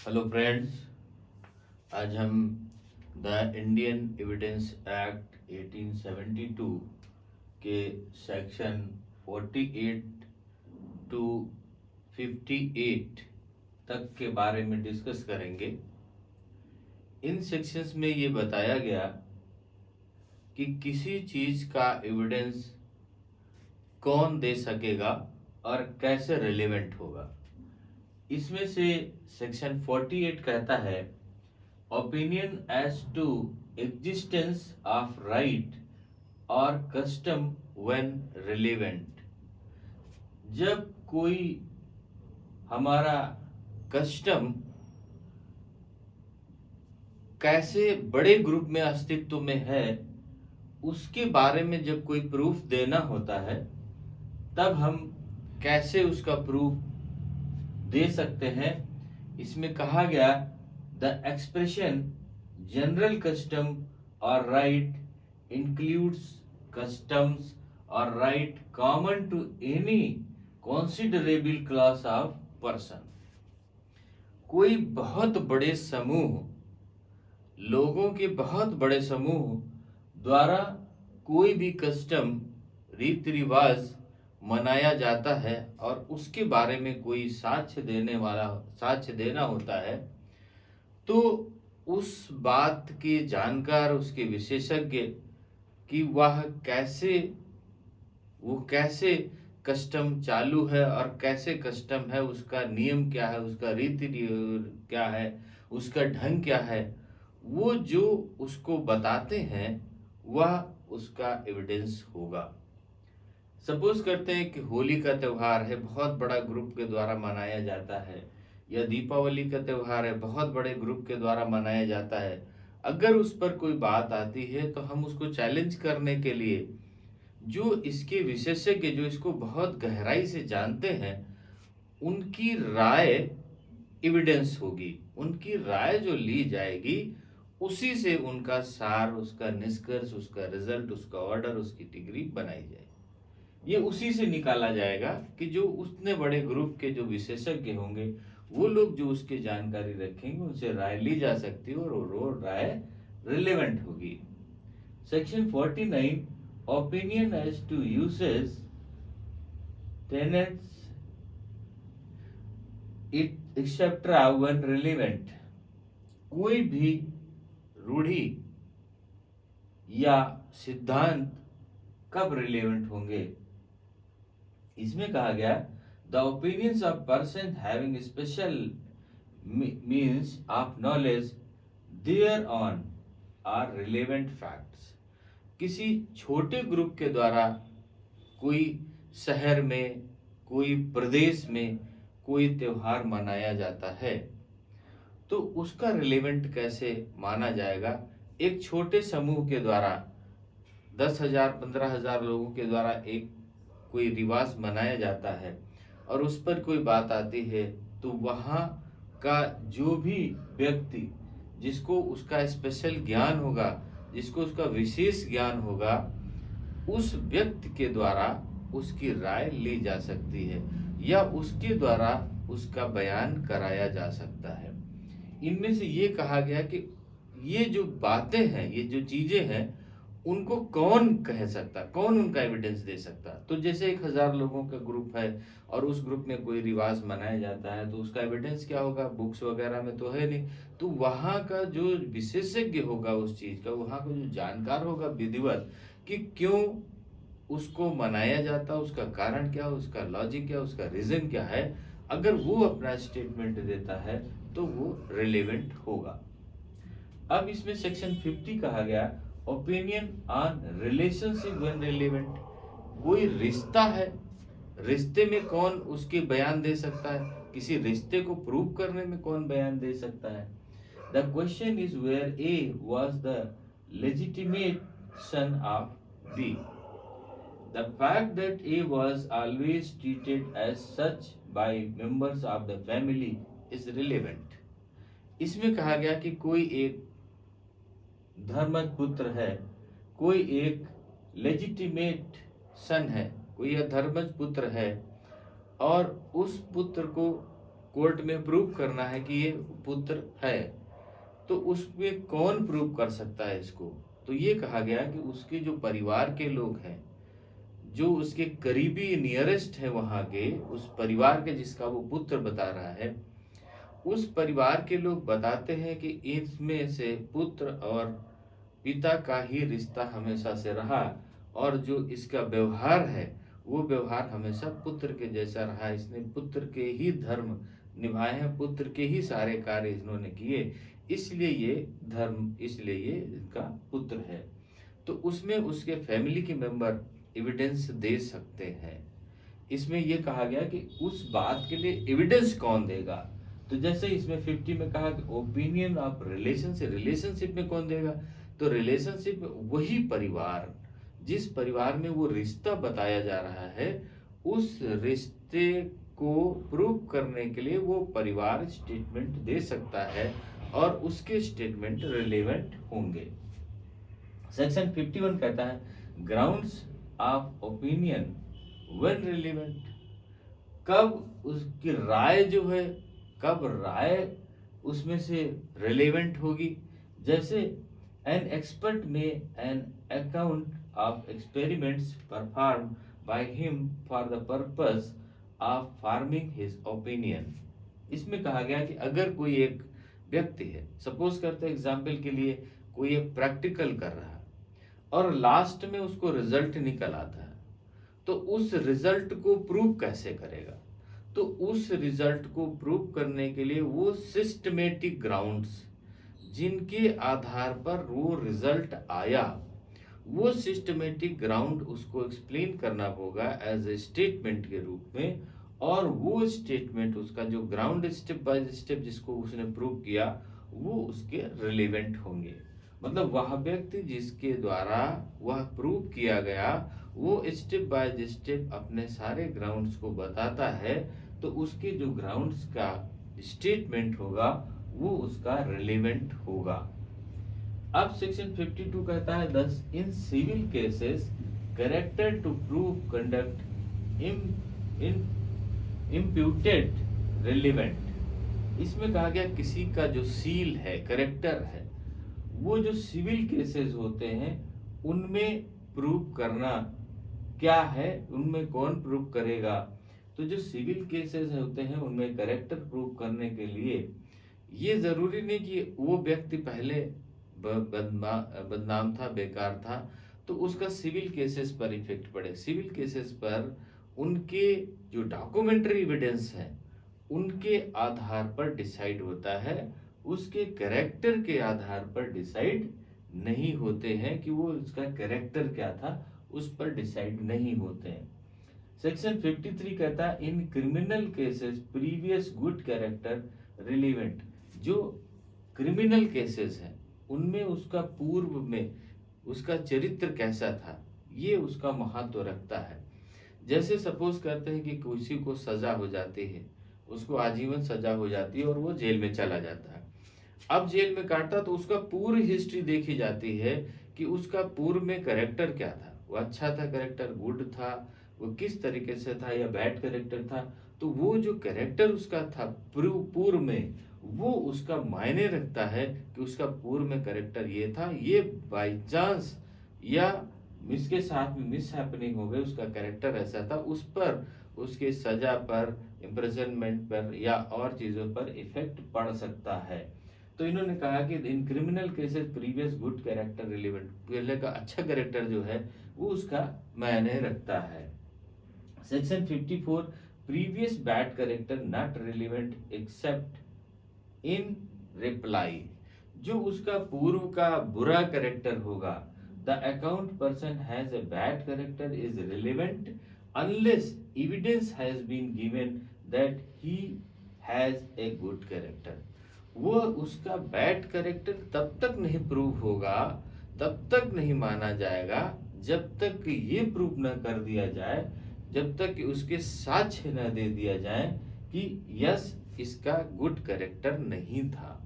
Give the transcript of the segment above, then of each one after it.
Hello friends. आज हम the Indian evidence act 1872 के सेक्शन 48 टू 58 तक के बारे में डिस्कस करेंगे। इन सेक्शंस में ये बताया गया कि किसी चीज का एविडेंस कौन दे सकेगा और कैसे रिलेवेंट होगा। इसमें से सेक्शन 48 कहता है opinion as to existence of right or custom when relevant। जब कोई हमारा कस्टम कैसे बड़े ग्रुप में अस्तित्व में है उसके बारे में जब कोई प्रूफ देना होता है तब हम कैसे उसका प्रूफ दे सकते हैं। इसमें कहा गया The expression general custom or right includes customs or right common to any considerable class of person। कोई बहुत बड़े समूह, लोगों के बहुत बड़े समूह द्वारा कोई भी कस्टम रीति रिवाज मनाया जाता है और उसके बारे में कोई साक्ष्य देना होता है तो उस बात के जानकार, उसके विशेषज्ञ कि वो कैसे कस्टम चालू है और कैसे कस्टम है, उसका नियम क्या है, उसका रीति क्या है, उसका ढंग क्या है, वो जो उसको बताते हैं वह उसका एविडेंस होगा। सपोज करते हैं कि होली का त्यौहार है, बहुत बड़ा ग्रुप के द्वारा मनाया जाता है, या दीपावली का त्यौहार है, बहुत बड़े ग्रुप के द्वारा मनाया जाता है। अगर उस पर कोई बात आती है तो हम उसको चैलेंज करने के लिए जो इसके विशेषज्ञ, जो इसको बहुत गहराई से जानते हैं, उनकी राय एविडेंस होगी। उनकी राय जो ली जाएगी उसी से उनका सार, उसका निष्कर्ष, उसका रिजल्ट, उसका ऑर्डर, उसकी डिग्री बनाई जाएगी। ये उसी से निकाला जाएगा कि जो उतने बड़े ग्रुप के जो विशेषज्ञ होंगे, वो लोग जो उसकी जानकारी रखेंगे, उनसे राय ली जा सकती है और वो राय रिलेवेंट होगी। Section 49 opinion as to usages tenets et cetera when relevant. कोई भी रूढ़ी या सिद्धांत कब रिलेवेंट होंगे? इसमें कहा गया the opinions of persons having special means of knowledge thereon are relevant facts। किसी छोटे ग्रुप के द्वारा कोई शहर में, कोई प्रदेश में कोई त्योहार मनाया जाता है तो उसका रिलेवेंट कैसे माना जाएगा? एक छोटे समूह के द्वारा 10,000 15,000 लोगों के द्वारा एक कोई रिवाज मनाया जाता है और उस पर कोई बात आती है तो वहाँ का जो भी व्यक्ति, जिसको उसका स्पेशल ज्ञान होगा, जिसको उसका विशेष ज्ञान होगा, उस व्यक्ति के द्वारा उसकी राय ली जा सकती है या उसके द्वारा उसका बयान कराया जा सकता है। इनमें से ये कहा गया कि ये जो बातें हैं, ये जो चीजें हैं, उनको कौन कह सकता, कौन उनका एविडेंस दे सकता? तो जैसे 1,000 लोगों का ग्रुप है और उस ग्रुप में कोई रिवाज मनाया जाता है तो उसका एविडेंस क्या होगा? बुक्स वगैरह में तो है नहीं। तो वहाँ का जो विशेषज्ञ होगा उस चीज का, वहाँ का जो जानकार होगा विधिवत कि क्यों उसको मनाया जाता, उसका कारण क्या, उसका लॉजिक क्या, उसका रीजन क्या है, अगर वो अपना स्टेटमेंट देता है तो वो रिलेवेंट होगा। अब इसमें सेक्शन 50 कहा गया opinion on relationship when relevant. कोई रिश्ता है, रिश्ते में कौन उसके बयान दे सकता है? किसी रिश्ते को प्रूव करने में कौन बयान दे सकता है? The question is whether A was the legitimate son of B. The fact that A was always treated as such by members of the family is relevant। इसमें कहा गया कि कोई एक धर्मज पुत्र है, कोई एक लेजिटिमेट सन है, कोई एक धर्मज पुत्र है और उस पुत्र को कोर्ट में प्रूव करना है कि ये पुत्र है, तो उसमें कौन प्रूव कर सकता है इसको? तो ये कहा गया कि उसके जो परिवार के लोग हैं, जो उसके करीबी नियरेस्ट है वहां के, उस परिवार के जिसका वो पुत्र बता रहा है, उस परिवार के लोग बताते हैं कि इसमें से पुत्र और पिता का ही रिश्ता हमेशा से रहा, और जो इसका व्यवहार है वो व्यवहार हमेशा पुत्र के जैसा रहा। इसने पुत्र के ही धर्म निभाए हैं, पुत्र के ही सारे कार्य इन्होंने किए, इसलिए ये धर्म, इसलिए ये इनका पुत्र है। तो उसमें उसके फैमिली के मेंबर एविडेंस दे सकते हैं। इसमें ये कहा गया कि उस बात के लिए एविडेंस कौन देगा? तो जैसे इसमें 50 में कहा कि ओपिनियन ऑफ रिलेशनशिप, रिलेशनशिप में कौन देगा? तो रिलेशनशिप में वही परिवार, जिस परिवार में वो रिश्ता बताया जा रहा है, उस रिश्ते को प्रूव करने के लिए वो परिवार स्टेटमेंट दे सकता है, और उसके स्टेटमेंट रिलेवेंट होंगे। सेक्शन 51 कहता है grounds of opinion when relevant, कब उसकी राय जो है, कब राय उसमें से रिलेवेंट होगी। जैसे एन एक्सपर्ट में an account of experiments perform by him for the purpose of farming his opinion. इसमें कहा गया कि अगर कोई एक व्यक्ति है, सपोज करते हैं एग्जाम्पल के लिए, कोई एक प्रैक्टिकल कर रहा है और लास्ट में उसको रिजल्ट निकल आता है, तो उस रिजल्ट को प्रूव कैसे करेगा? तो उस रिजल्ट को प्रूव करने के लिए वो सिस्टमेटिक ग्राउंड्स जिनके आधार पर वो रिजल्ट आया, वो सिस्टमेटिक ग्राउंड उसको एक्सप्लेन करना होगा एज ए स्टेटमेंट के रूप में, और वो स्टेटमेंट, उसका जो ग्राउंड स्टेप बाय स्टेप जिसको उसने प्रूव किया, वो उसके रिलेवेंट होंगे। मतलब वह व्यक्ति जिसके द्वारा वह प्रूव किया गया, वो स्टेप बाय स्टेप अपने सारे ग्राउंड्स को बताता है, तो उसके जो ग्राउंड्स का स्टेटमेंट होगा वो उसका रिलेवेंट होगा। अब सेक्शन 52 कहता है दस in civil cases character to prove conduct imputed relevant. इसमें कहा गया किसी का जो सील है, कैरेक्टर है, वो जो सिविल केसेस होते हैं उनमें प्रूव करना क्या है, उनमें कौन प्रूव करेगा? तो जो सिविल केसेस होते हैं उनमें कैरेक्टर प्रूव करने के लिए ये जरूरी नहीं कि वो व्यक्ति पहले बदनाम था, बेकार था, तो उसका सिविल केसेस पर इफेक्ट पड़े। सिविल केसेस पर उनके जो डॉक्यूमेंट्री एविडेंस है उनके आधार पर डिसाइड होता है, उसके कैरेक्टर के आधार पर डिसाइड नहीं होते हैं कि वो उसका कैरेक्टर क्या था, उस पर डिसाइड नहीं होते हैं। सेक्शन 53 कहता है in criminal cases previous good character relevant. जो क्रिमिनल केसेस हैं उनमें उसका पूर्व में उसका चरित्र कैसा था, ये उसका महत्व रखता है। जैसे सपोज करते हैं कि किसी को सजा हो जाती है, उसको आजीवन सजा हो जाती है और वो जेल में चला जाता है। अब जेल में काटता तो उसका पूरी हिस्ट्री देखी जाती है कि उसका पूर्व में कैरेक्टर क्या था, वो अच्छा था कैरेक्टर, गुड था, वो किस तरीके से था, या बैड कैरेक्टर था। तो वो जो कैरेक्टर उसका था पूर्व में, वो उसका मायने रखता है कि उसका पूर्व में कैरेक्टर ये था, ये बाई चांस या इसके साथ में मिस हैपनिंग हो गई, उसका कैरेक्टर ऐसा था, उस पर उसके सजा पर, इम्प्रिजनमेंट पर या और चीजों पर इफेक्ट पड़ सकता है। तो इन्होंने कहा कि in criminal cases previous good character relevant, पहले का अच्छा कैरेक्टर जो है वो उसका मायने रखता है। Section 54 previous bad character not relevant except in reply. जो उसका पूर्व का बुरा कैरेक्टर होगा, the accused person has a bad character is relevant unless evidence has been given that he has a good character. वो उसका बैड कैरेक्टर तब तक नहीं प्रूव होगा, तब तक नहीं माना जाएगा जब तक ये प्रूव न कर दिया जाए, जब तक कि उसके साक्ष्य न दे दिया जाए कि यस इसका गुड कैरेक्टर नहीं था,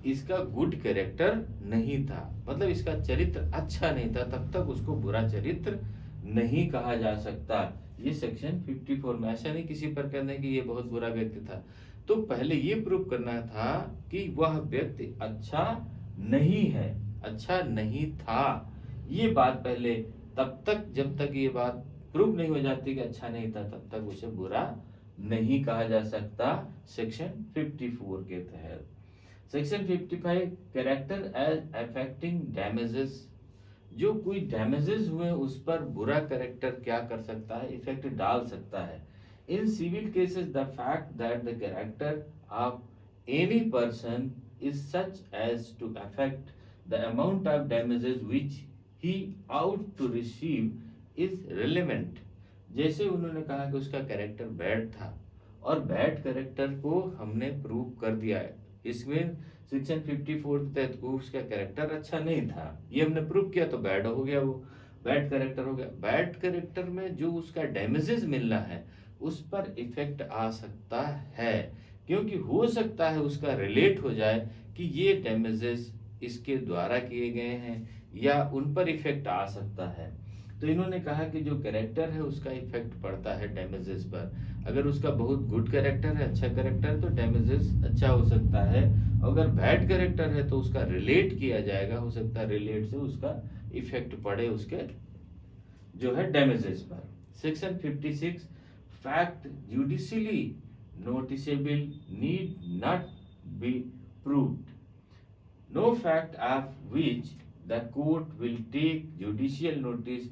इसका गुड कैरेक्टर नहीं था, मतलब इसका चरित्र अच्छा नहीं था, तब तक उसको बुरा चरित्र नहीं कहा जा सकता। ये सेक्शन 54 में, ऐसा नहीं किसी पर कहना है कि ये बहुत बुरा व्यक्ति था, तो पहले ये प्रूव करना था कि वह व्यक्ति अच्छा नहीं है, अच्छा नहीं था। ये बात पहले, तब तक जब तक ये बात प्रूव नहीं हो जाती कि अच्छा नहीं था, तब तक उसे बुरा नहीं कहा जा सकता सेक्शन 54 के तहत। Section 55 character as affecting damages, जो कोई डैमेजेस हुए उस पर बुरा कैरेक्टर क्या कर सकता है, इफेक्ट डाल सकता है। In civil cases the fact that the character of any person is such as to affect the amount of damages which he ought to receive is relevant. जैसे उन्होंने कहा कि उसका कैरेक्टर बैड था और बैड कैरेक्टर को हमने prove कर दिया है, इसमें सेक्शन 54 के तहत वो उसका कैरेक्टर अच्छा नहीं था, ये हमने प्रूव किया, तो बैड हो गया, वो बैड कैरेक्टर हो गया। बैड कैरेक्टर में जो उसका डैमेजेस मिलना है उस पर इफेक्ट आ सकता है, क्योंकि हो सकता है उसका रिलेट हो जाए कि ये डैमेजेस इसके द्वारा किए गए हैं, या उन पर इफेक्ट आ सकता है। तो इन्होंने कहा कि जो कैरेक्टर है उसका इफेक्ट पड़ता है डैमेजेस पर। अगर उसका बहुत गुड कैरेक्टर है, अच्छा कैरेक्टर है, तो डैमेजेस अच्छा हो सकता है। अगर बैड कैरेक्टर है तो उसका रिलेट किया जाएगा, हो सकता है रिलेट से उसका इफेक्ट पड़े उसके जो है डैमेजेस पर। Section 56 fact judicially noticeable need not be proved, no fact of which the court will take judicial notice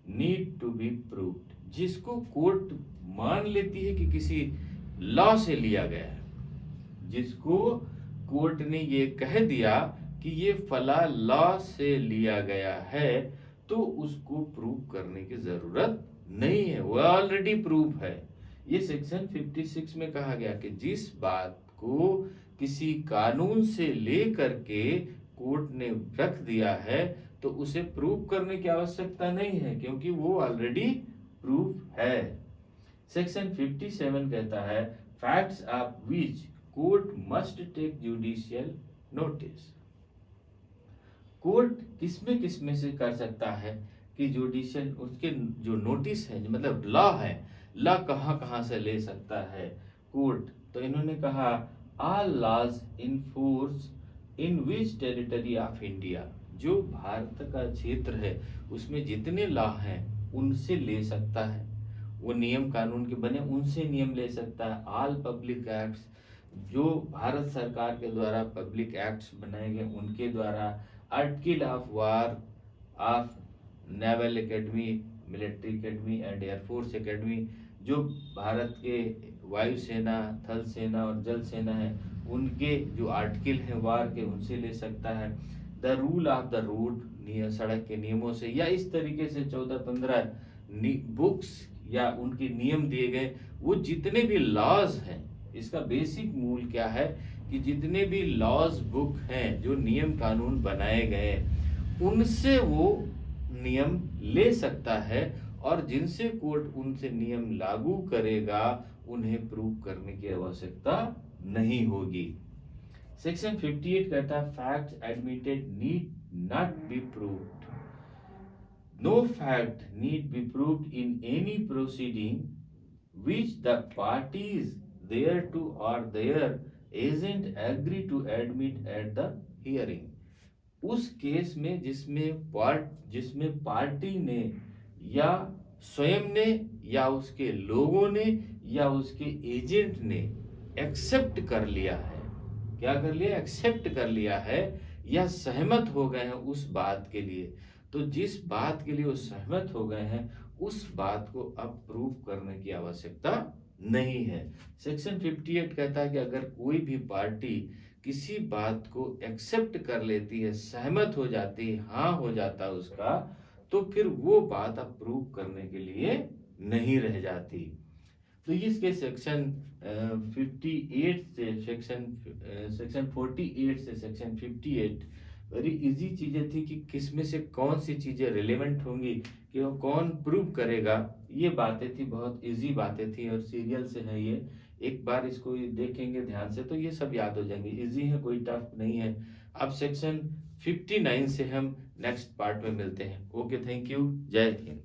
need to be proved. जिसको कोर्ट मान लेती है कि किसी लॉ से लिया गया है, जिसको कोर्ट ने ये कह दिया कि ये फला लॉ से लिया गया है, तो उसको प्रूव करने की जरूरत नहीं है, वो ऑलरेडी प्रूफ है। ये सेक्शन 56 में कहा गया कि जिस बात को किसी कानून से लेकर के कोर्ट ने रख दिया है, तो उसे प्रूव करने की आवश्यकता नहीं है, क्योंकि वो ऑलरेडी प्रूफ है। सेक्शन 57 कहता है facts of which court must take judicial notice. Court किसमें से कर सकता है कि जुडिशियल उसके जो नोटिस है, मतलब लॉ है, लॉ कहाँ कहाँ से ले सकता है कोर्ट। तो इन्होंने कहा all laws in force in which territory of India, जो भारत का क्षेत्र है उसमें जितने लॉ हैं उनसे ले सकता है, वो नियम कानून के बने उनसे नियम ले सकता है। ऑल पब्लिक एक्ट्स, जो भारत सरकार के द्वारा पब्लिक एक्ट्स बनाए गए उनके द्वारा। Article of war of naval academy, military academy and air force academy, जो भारत के वायुसेना, थल सेना और जल सेना है उनके जो आर्टिकल हैं वार के, उनसे ले सकता है। The rule of the road, सड़क के नियमों से, या इस तरीके से 14-15 बुक्स या उनके नियम दिए गए, वो जितने भी लॉज हैं, इसका बेसिक मूल क्या है कि जितने भी लॉज बुक हैं, जो नियम कानून बनाए गए, उनसे वो नियम ले सकता है, और जिनसे कोर्ट उनसे नियम लागू करेगा उन्हें प्रूव करने की आवश्यकता नहीं होगी। सेक्शन 58 कहता है fact admitted need not be proved, no fact need be proved in any proceeding which the parties thereto or their agent agree to admit at the hearing। उस केस में जिसमें पार्टी ने या स्वयं ने या उसके लोगों ने या उसके एजेंट ने एक्सेप्ट कर लिया है, क्या कर लिया, एक्सेप्ट कर लिया है या सहमत हो गए हैं उस बात के लिए। तो जिस बात के लिए वो सहमत हो गए हैं उस बात को अब प्रूव करने की आवश्यकता नहीं है। सेक्शन 58 कहता है कि अगर कोई भी पार्टी किसी बात को एक्सेप्ट कर लेती है, सहमत हो जाती है, हाँ हो जाता है उसका, तो फिर वो बात अब प्रूव करने के लिए नहीं रह जाती। तो इसके सेक्शन 58 से सेक्शन 48 से सेक्शन 58 वेरी इजी चीजें थी कि किसमें से कौन सी चीजें रिलेवेंट होंगी, कि वो कौन प्रूव करेगा, ये बातें थी, बहुत इजी बातें थी और सीरियल से है ये। एक बार इसको देखेंगे ध्यान से तो ये सब याद हो जाएंगे, इजी है, कोई टफ नहीं है। अब सेक्शन 59 से हम नेक्स्ट पार्ट में मिलते हैं। ओके, थैंक यू, जय हिंद।